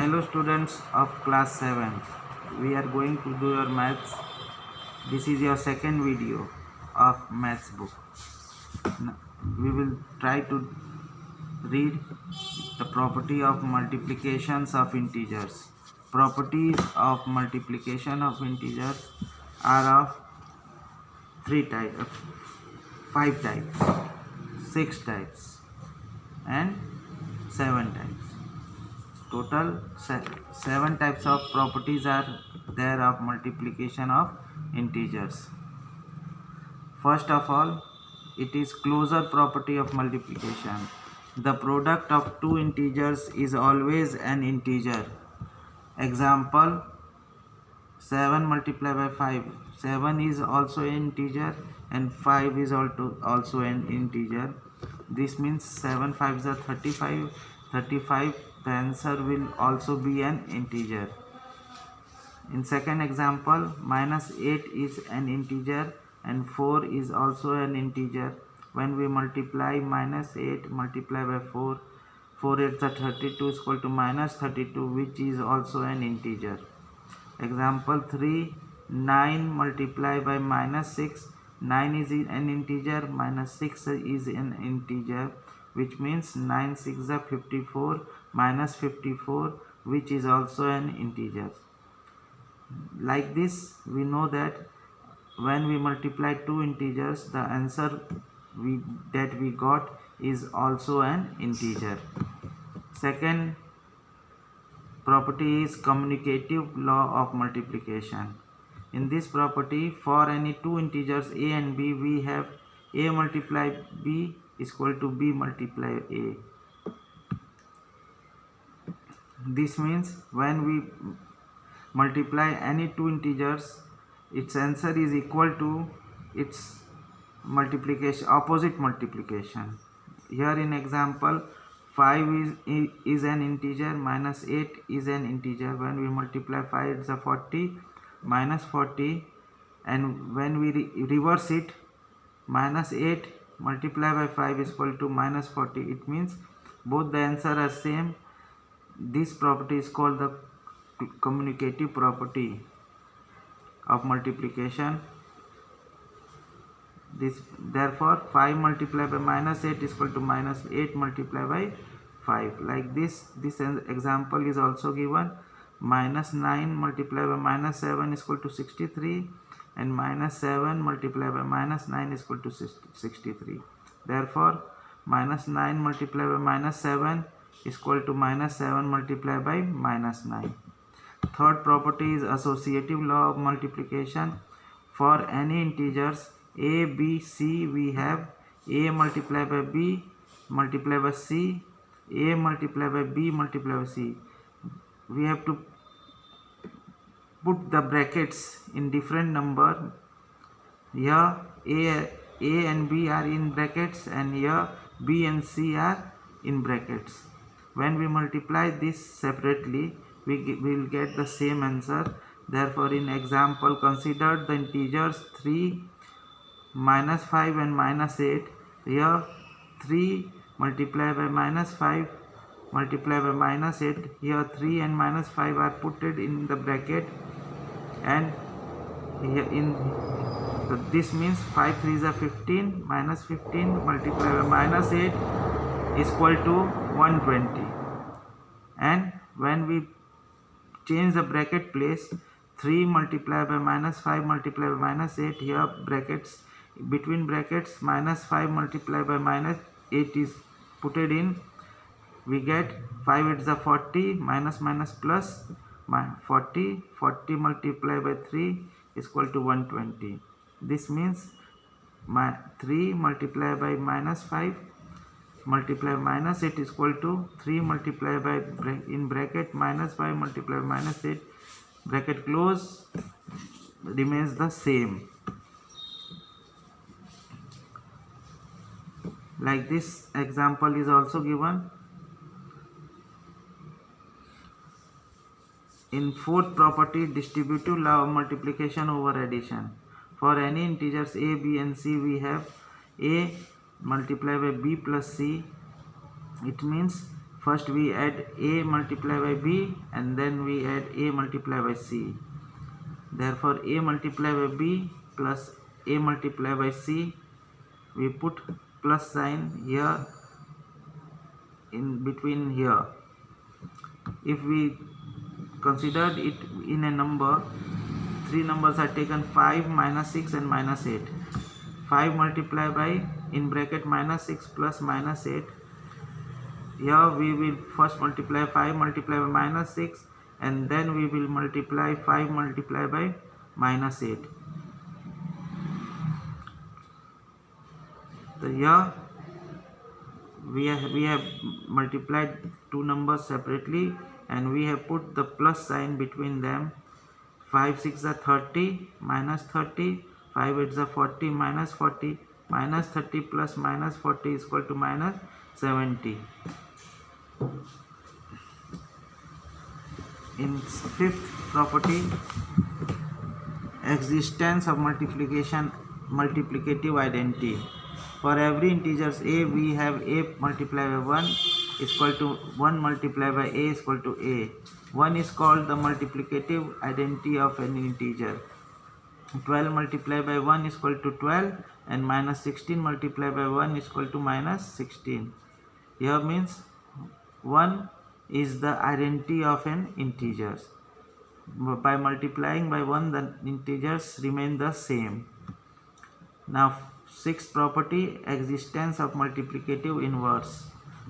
Hello students of class 7. We are going to do your maths. This is your second video of maths book. Now, we will try to read the property of multiplications of integers. Properties of multiplication of integers are of three types, five types, six types, and seven types. Total seven types of properties are there of multiplication of integers. First of all, it is closure property of multiplication. The product of two integers is always an integer. Example, 7 multiplied by 5. 7 is also an integer and 5 is also an integer. This means 7 5s are 35. 35, the answer will also be an integer. In second example, minus 8 is an integer and 4 is also an integer. When we multiply minus 8 multiplied by 4, 4 8s are 32 is equal to minus 32, which is also an integer. Example 3, 9 multiplied by minus 6. 9 is an integer, minus 6 is an integer, which means 9 6 are 54 minus 54, which is also an integer. Like this, we know that when we multiply two integers, the answer that we got is also an integer. Second property is commutative law of multiplication. In this property, for any two integers a and b, we have a multiply b is equal to b multiply a. This means when we multiply any two integers, its answer is equal to its multiplication, opposite multiplication. Here in example, 5 is an integer, minus 8 is an integer. When we multiply 5, it's a 40 minus 40, and when we reverse it, minus 8 multiplied by 5 is equal to minus 40. It means both the answer are same. This property is called the commutative property of multiplication. Therefore 5 multiplied by minus 8 is equal to minus 8 multiplied by 5. Like this example is also given. Minus 9 multiplied by minus 7 is equal to 63, and minus 7 multiplied by minus 9 is equal to 63. Therefore minus 9 multiplied by minus 7 is equal to minus 7 multiplied by minus 9. Third property is associative law of multiplication. For any integers a, b, c, we have a multiplied by b multiplied by c, a multiplied by b multiplied by c. We have to put the brackets in different number. Here a and b are in brackets, and here b and c are in brackets. When we multiply this separately, we will get the same answer. Therefore in example, consider the integers 3, minus 5 and minus 8. Here 3 multiplied by minus 5 multiplied by minus 8. Here 3 and minus 5 are put in the bracket, and here so this means 5 3s are 15, minus 15 multiplied by minus 8 is equal to 120. And when we change the bracket place, 3 multiplied by minus 5 multiplied by minus 8, here brackets, between brackets minus 5 multiplied by minus 8 is put in. We get 5 8s are 40, minus minus plus 40, 40 multiplied by 3 is equal to 120. This means 3 multiplied by minus 5 multiplied by minus 8 is equal to 3 multiplied by in bracket minus 5 multiplied by minus 8, bracket close, remains the same. Like this example is also given. In fourth property, distributive law of multiplication over addition. For any integers a, b and c, we have a multiplied by b plus c. It means First we add a multiplied by b and then we add a multiplied by c. Therefore a multiplied by b plus a multiplied by c, we put plus sign here in between here. If we considered it in a number, three numbers are taken, 5, minus 6 and minus 8. 5 multiplied by in bracket minus 6 plus minus 8. Here we will first multiply 5 multiplied by minus 6 and then we will multiply 5 multiplied by minus 8. So here we have multiplied two numbers separately and we have put the plus sign between them. 5 6 are 30, minus 30, 5 8 are 40, minus 40, minus 30 plus minus 40 is equal to minus 70. In fifth property, existence of multiplicative identity. For every integers a, we have a multiplied by 1 is equal to 1 multiplied by a is equal to a. 1 is called the multiplicative identity of an integer. 12 multiplied by 1 is equal to 12 and minus 16 multiplied by 1 is equal to minus 16. Here means 1 is the identity of an integer. By multiplying by 1 the integers remain the same. Now sixth property, existence of multiplicative inverse.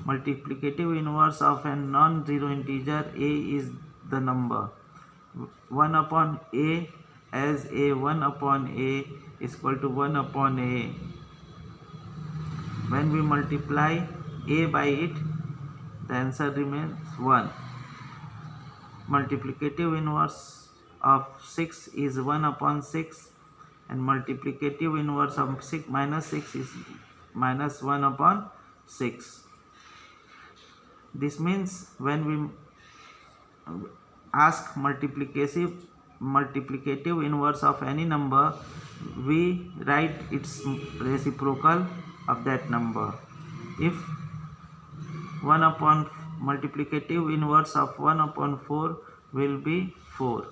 Multiplicative inverse of a non-zero integer a is the number 1 upon a, as a 1 upon a is equal to 1 upon a. When we multiply a by it, the answer remains 1. Multiplicative inverse of 6 is 1 upon 6 and multiplicative inverse of 6 minus 6 is minus 1 upon 6. This means when we ask multiplicative inverse of any number, we write its reciprocal of that number. If 1 upon multiplicative inverse of 1 upon 4 will be 4.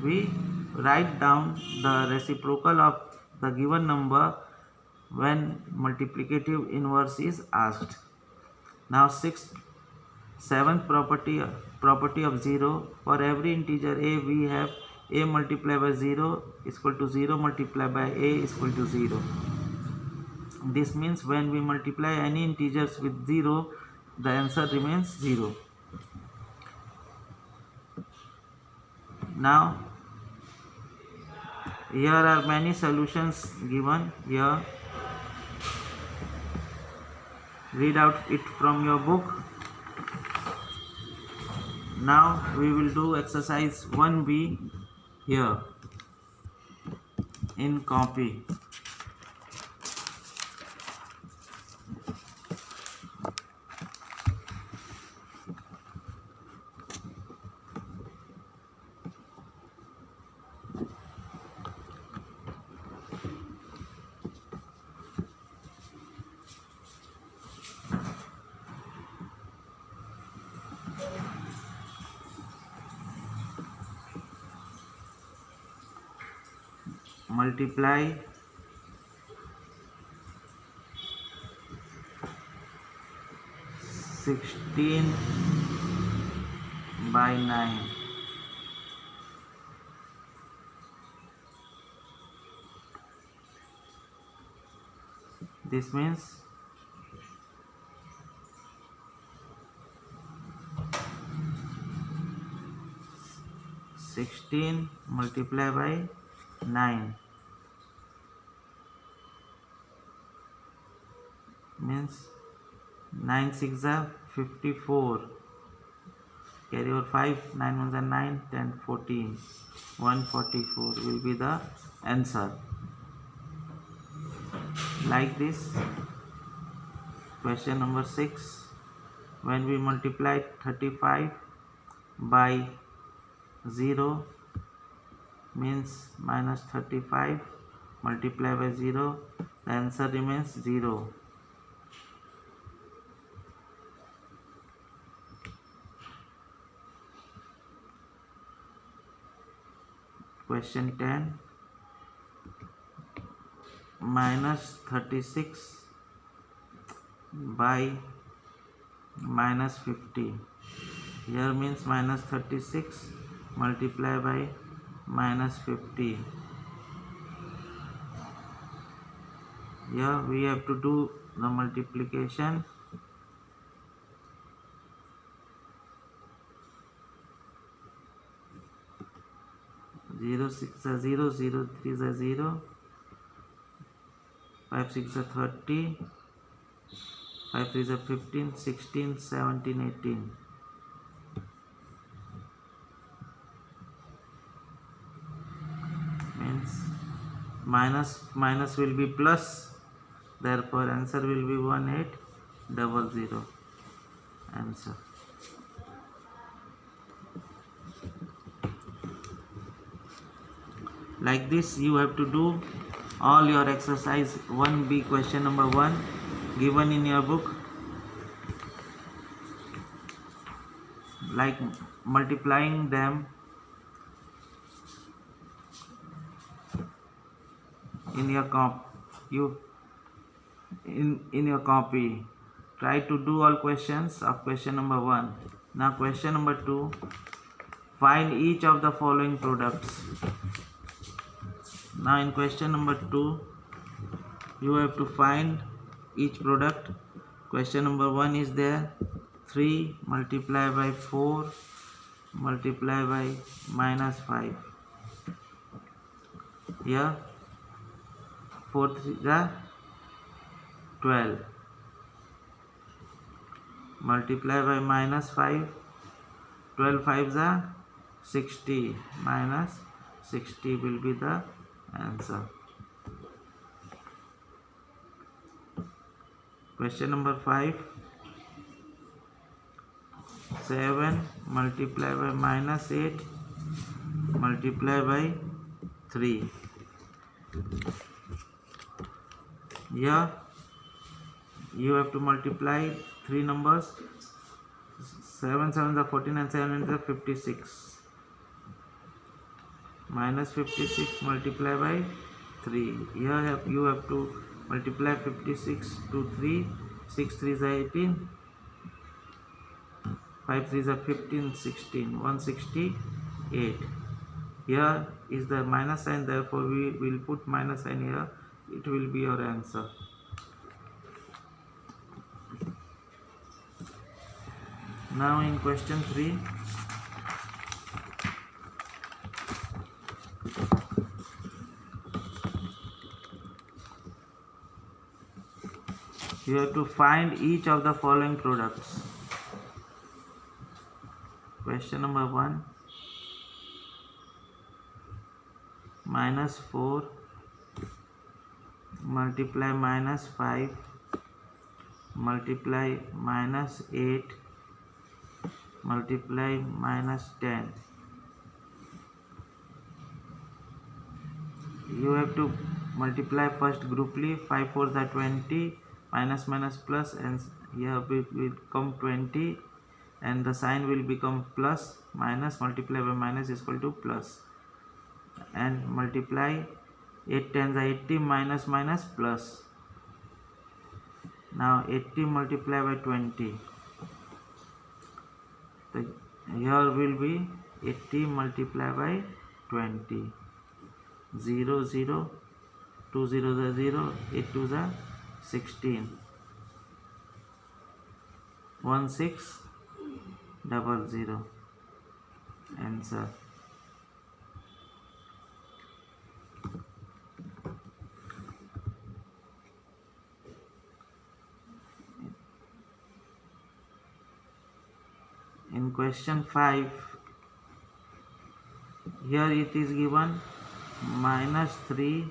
We write down the reciprocal of the given number when multiplicative inverse is asked. Now seventh property of 0. For every integer a, we have a multiplied by 0 is equal to 0 multiplied by a is equal to 0. This means when we multiply any integers with 0, the answer remains 0. Now here are many solutions given here. Read out it from your book. Now we will do exercise 1b here in copy. Multiply 16 by 9. This means 16 multiplied by 9 means 9 6 are 54. Carry over 5, 9 1s are 9, 10, 14. 144 will be the answer. Like this, question number 6. When we multiply 35 by 0 means minus 35 multiplied by 0, the answer remains 0. Question 10. Minus 36 by minus 50. Here means minus 36 multiply by minus 50. Here we have to do the multiplication. 0 6 are 0, 0 3 are 0, 5 6 are 30, 5 3 are 15, 16, 17, 18. Means minus will be plus, therefore answer will be 1800. Answer. Like this you have to do all your exercise 1B question number 1 given in your book, like multiplying them in your copy. Try to do all questions of question number 1. Now question number 2, find each of the following products. Now in question number 2 you have to find each product. Question number 1 is there, 3 multiplied by 4 multiplied by minus 5. Here 4 3 are 12 multiplied by minus 5, 12 5s are 60, minus 60 will be the answer. Question number 5, 7 multiplied by minus 8 multiplied by 3. Here you have to multiply 3 numbers. 7 7s are 14 and 7 is 56. Minus 56 multiplied by 3. Here you have to multiply 56 to 3. 6 3s are 18. 5 3s are 15, 16, 168. Here is the minus sign, therefore we will put minus sign here. It will be your answer. Now in question 3, you have to find each of the following products. Question number 1, minus 4 multiply minus 5 multiply minus 8 multiply minus 10. You have to multiply first grouply. 5 4s are 20, minus minus plus, and here will come 20, and the sign will become plus. Minus multiply by minus is equal to plus, and multiply 8 10s are 80, minus minus plus. Now 80 multiply by 20, here will be 80 multiply by 20. 0 0, 2 0s are 0, 8 2s are 16, 1600. Answer. In question 5, here it is given minus 3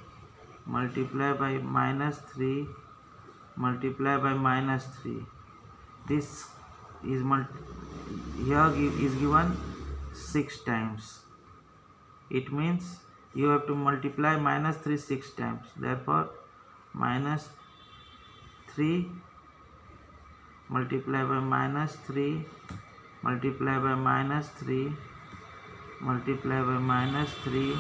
multiply by minus 3 multiply by minus 3. This is here is given 6 times. It means you have to multiply minus 3 6 times. Therefore minus 3 multiply by minus 3 multiply by minus 3 multiply by minus 3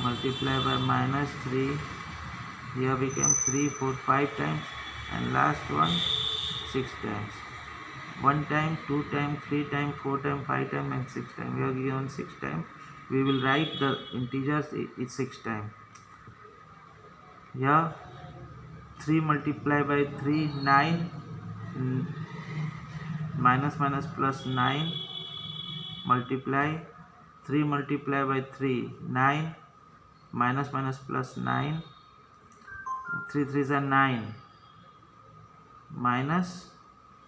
multiply by minus 3, here became 3, 4, 5 times, and last one 6 times. 1 time, 2 time, 3 time, 4 time, 5 time, and 6 time. We are given 6 time. We will write the integers is 6 time. Here 3 multiplied by 3, 9, minus minus plus 9, multiply 3 multiplied by 3, 9, minus minus plus 9, 3 3s are 9, minus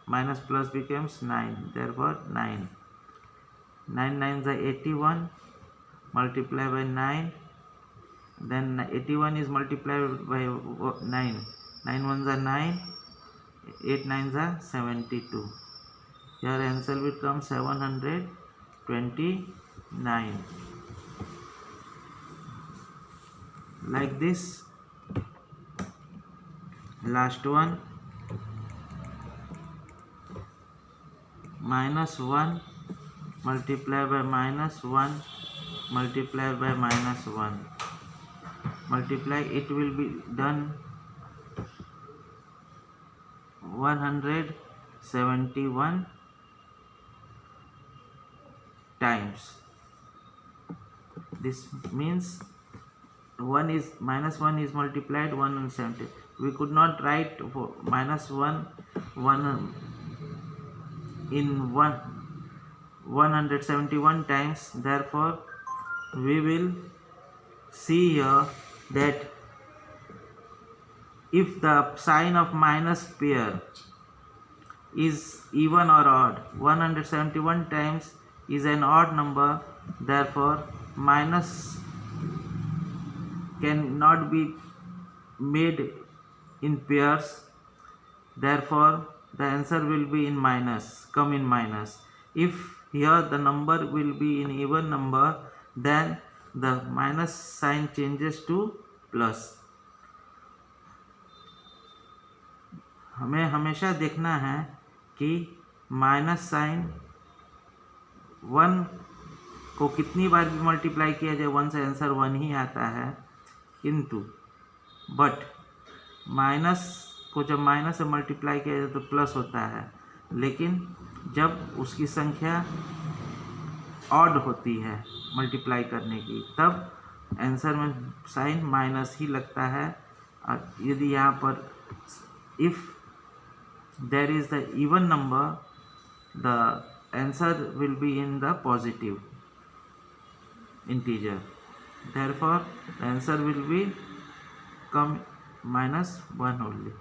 minus plus becomes 9, therefore 9. 9 9s are 81, multiply by 9, then 81 is multiplied by 9, 9 ones are 9, 8 9s are 72. Your answer will come 729. Like this. Last one, minus 1 multiply by minus 1 multiply by minus 1. Multiply, it will be done 171 times. This means minus 1 is multiplied 170. We could not write minus 1 in 171 times. Therefore, we will see here that if the sign of minus pair is even or odd, 171 times is an odd number. Therefore, minus cannot be made in pairs. Therefore, the answer will be in minus, come in minus. If here the number will be in even number, then the minus sign changes to plus. हमें हमेशा देखना है कि minus sign 1 को कितनी बार भी multiply किया जाए 1 से आंसर 1 ही आता है, किंतु बट माइनस को जब माइनस से मल्टीप्लाई किया जाए तो प्लस होता है, लेकिन जब उसकी संख्या ऑड होती है मल्टीप्लाई करने की तब आंसर में साइन माइनस ही लगता है. यदि यहाँ पर if there is the even number, the answer will be in the positive integer. Therefore, the answer will be come minus 1 only.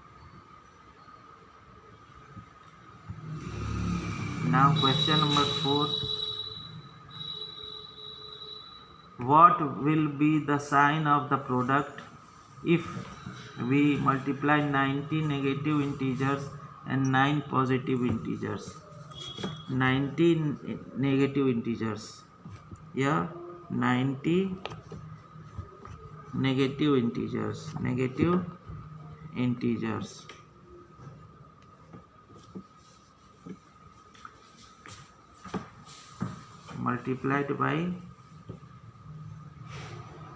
Now question number 4. What will be the sign of the product if we multiply 90 negative integers and 9 positive integers? 90 negative integers, yeah, 90 negative integers multiplied by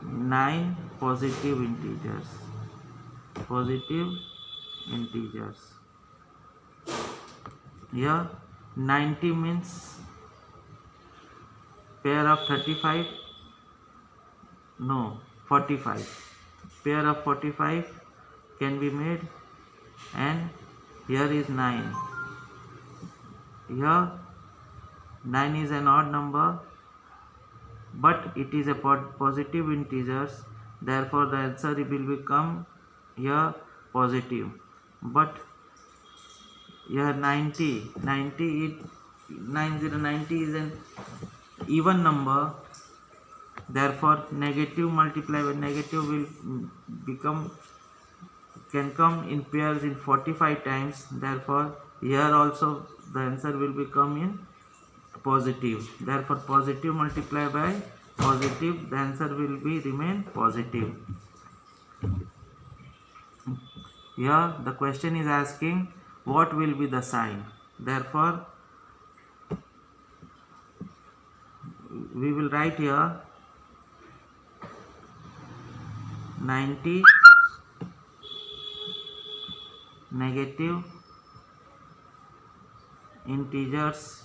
9 positive integers. Here 90 means pair of 35, no, 45. Pair of 45 can be made, and here is 9. Here 9 is an odd number, but it is a positive integers. Therefore, the answer will become here positive. But here 90 is an even number. Therefore, negative multiplied by negative will can come in pairs in 45 times. Therefore, here also the answer will become in positive. Therefore, positive multiplied by positive, the answer will be remain positive. Here the question is asking what will be the sign. Therefore, we will write here 90 negative integers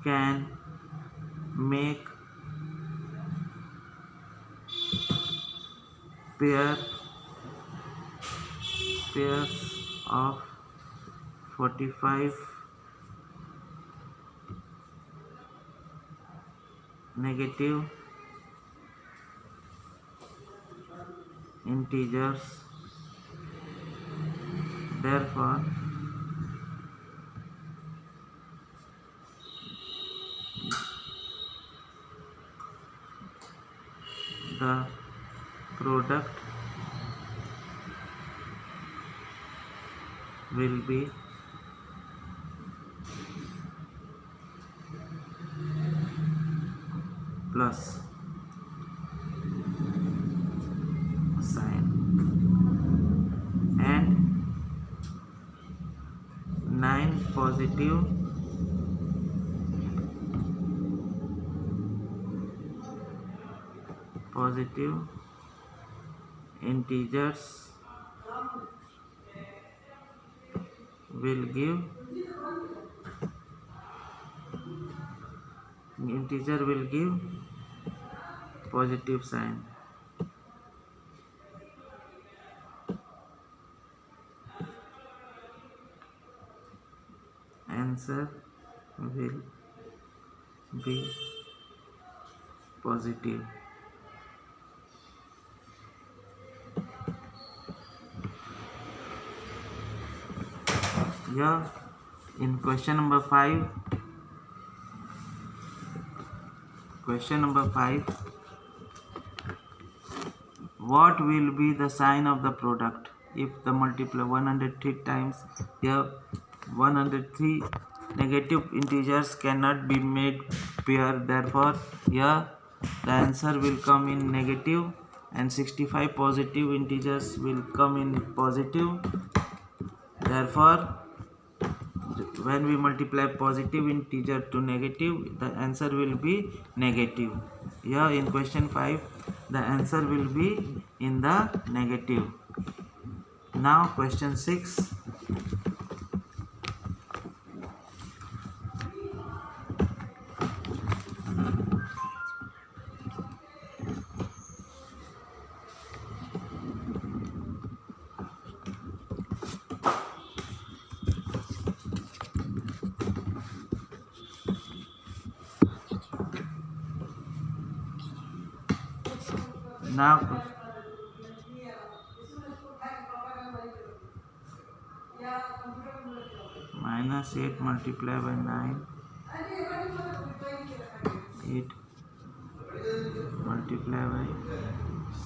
can make pairs of 45 negative integers. Therefore, the product will be plus sign, and 9 positive integers will give positive sign. Answer will be positive. Here in question number 5, what will be the sign of the product if the multiply 103 times? Here 103 negative integers cannot be made pair, therefore here the answer will come in negative, and 65 positive integers will come in positive. Therefore, when we multiply positive integer to negative, the answer will be negative. Here in question 5, the answer will be in the negative. Now question 6. Now minus 8 multiplied by 9, 8 multiplied by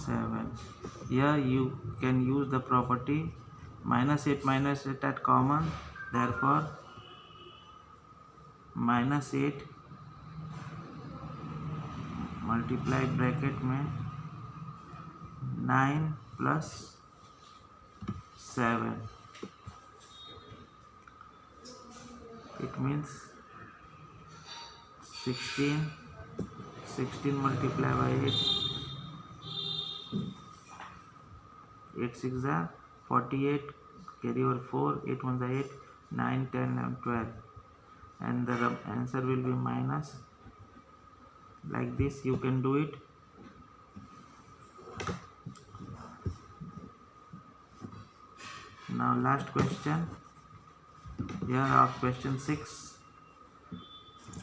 7. Here you can use the property minus 8 at common, therefore minus 8 multiplied bracket में 9 plus 7, it means 16 multiplied by 8, 8 6 are 48, carry over 4, 8 1 are 8, 9 10 11 12, and the answer will be minus. Like this you can do it. Now last question. Here our question 6.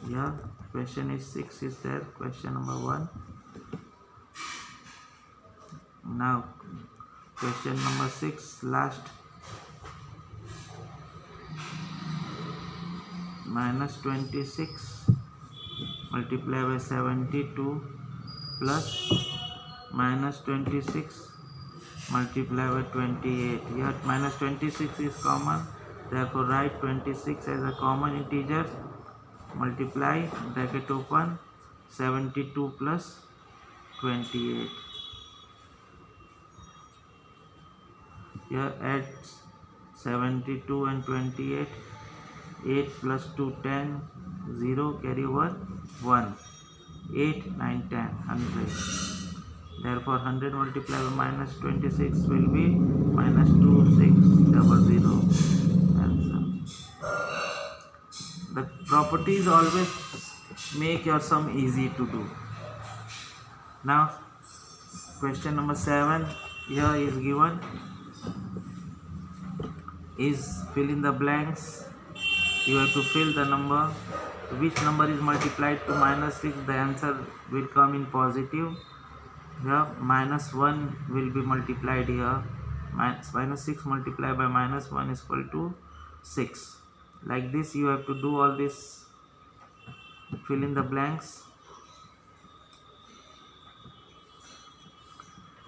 Here question is 6 is there. Question number 1. Now question number 6, last. Minus 26 multiplied by 72 plus minus 26 multiplied by 28. Here minus 26 is common, therefore write 26 as a common integer. Multiply, bracket open, 72 plus 28. Here add 72 and 28. 8 plus 2 10, 0, carry over 1. 8, 9, 10, 100. Therefore 100 multiplied by minus 26 will be minus 2600. Answer. The properties always make your sum easy to do. Now question number 7 here is given, is fill in the blanks. You have to fill the number, which number is multiplied to minus 6, the answer will come in positive. Here minus 1 will be multiplied here, minus 6 multiplied by minus 1 is equal to 6. Like this you have to do all this, fill in the blanks.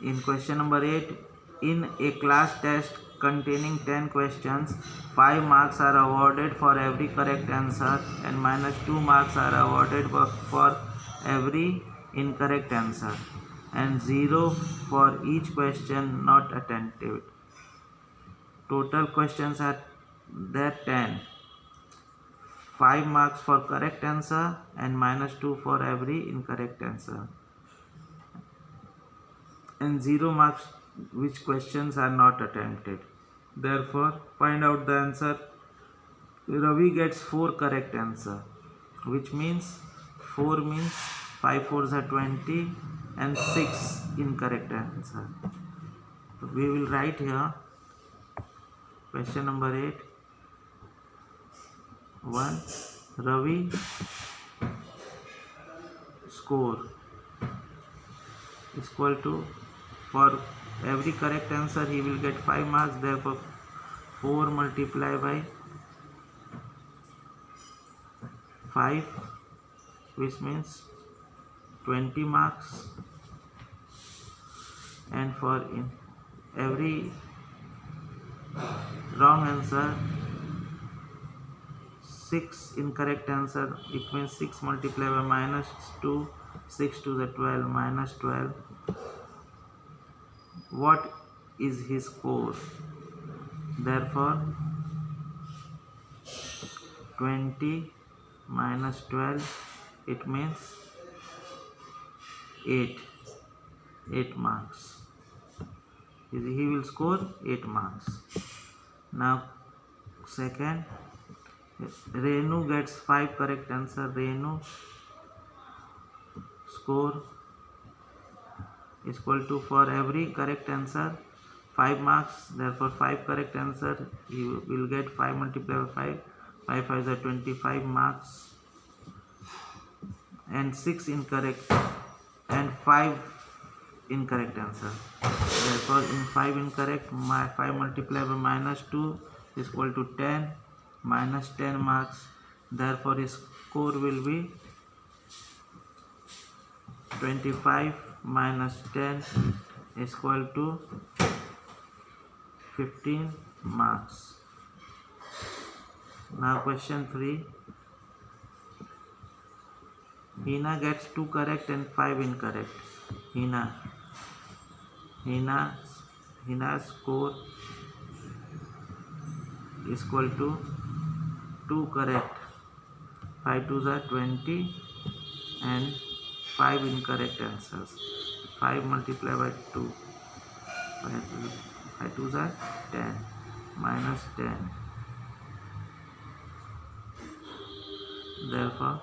In question number 8, in a class test containing 10 questions, 5 marks are awarded for every correct answer and minus 2 marks are awarded for every incorrect answer and 0 for each question not attempted. Total questions are there 10. 5 marks for correct answer and minus 2 for every incorrect answer, and 0 marks which questions are not attempted. Therefore find out the answer. Ravi gets 4 correct answer, which means 4 means 5 4s are 20 and 6 incorrect answer. So we will write here question number 8. 1. Ravi score is equal to, for every correct answer he will get 5 marks, therefore 4 multiplied by 5, which means 20 marks, and for every wrong answer 6 incorrect answer, it means 6 multiplied by minus 2, 6 to the 12, minus 12. What is his score? Therefore 20 minus 12, it means 8 marks. He will score 8 marks. Now second, Renu gets 5 correct answer. Renu score is equal to, for every correct answer 5 marks, therefore 5 correct answer you will get 5 multiplied by 5, 5 5 is 25 marks, and 6 incorrect and 5 incorrect answer. Therefore in 5 incorrect, 5 multiplied by minus 2 is equal to 10, minus 10 marks. Therefore his score will be 25 minus 10 is equal to 15 marks. Now question 3. Hina gets 2 correct and 5 incorrect. Hina's score is equal to 2 correct, 5 2s are 20 and 5 incorrect answers. 5 multiplied by 2, 5 2s are 10, minus 10. Therefore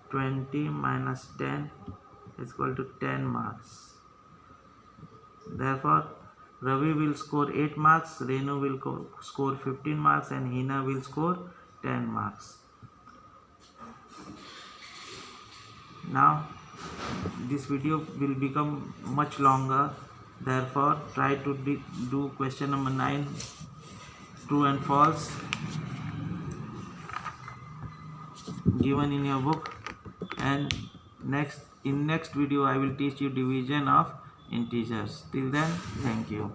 20 minus 10 is equal to 10 marks. Therefore Ravi will score 8 marks, Renu will score 15 marks, and Hina will score 10 marks. Now this video will become much longer, therefore try to do question number 9, true and false, given in your book, and in next video I will teach you division of integers. Till then, thank you.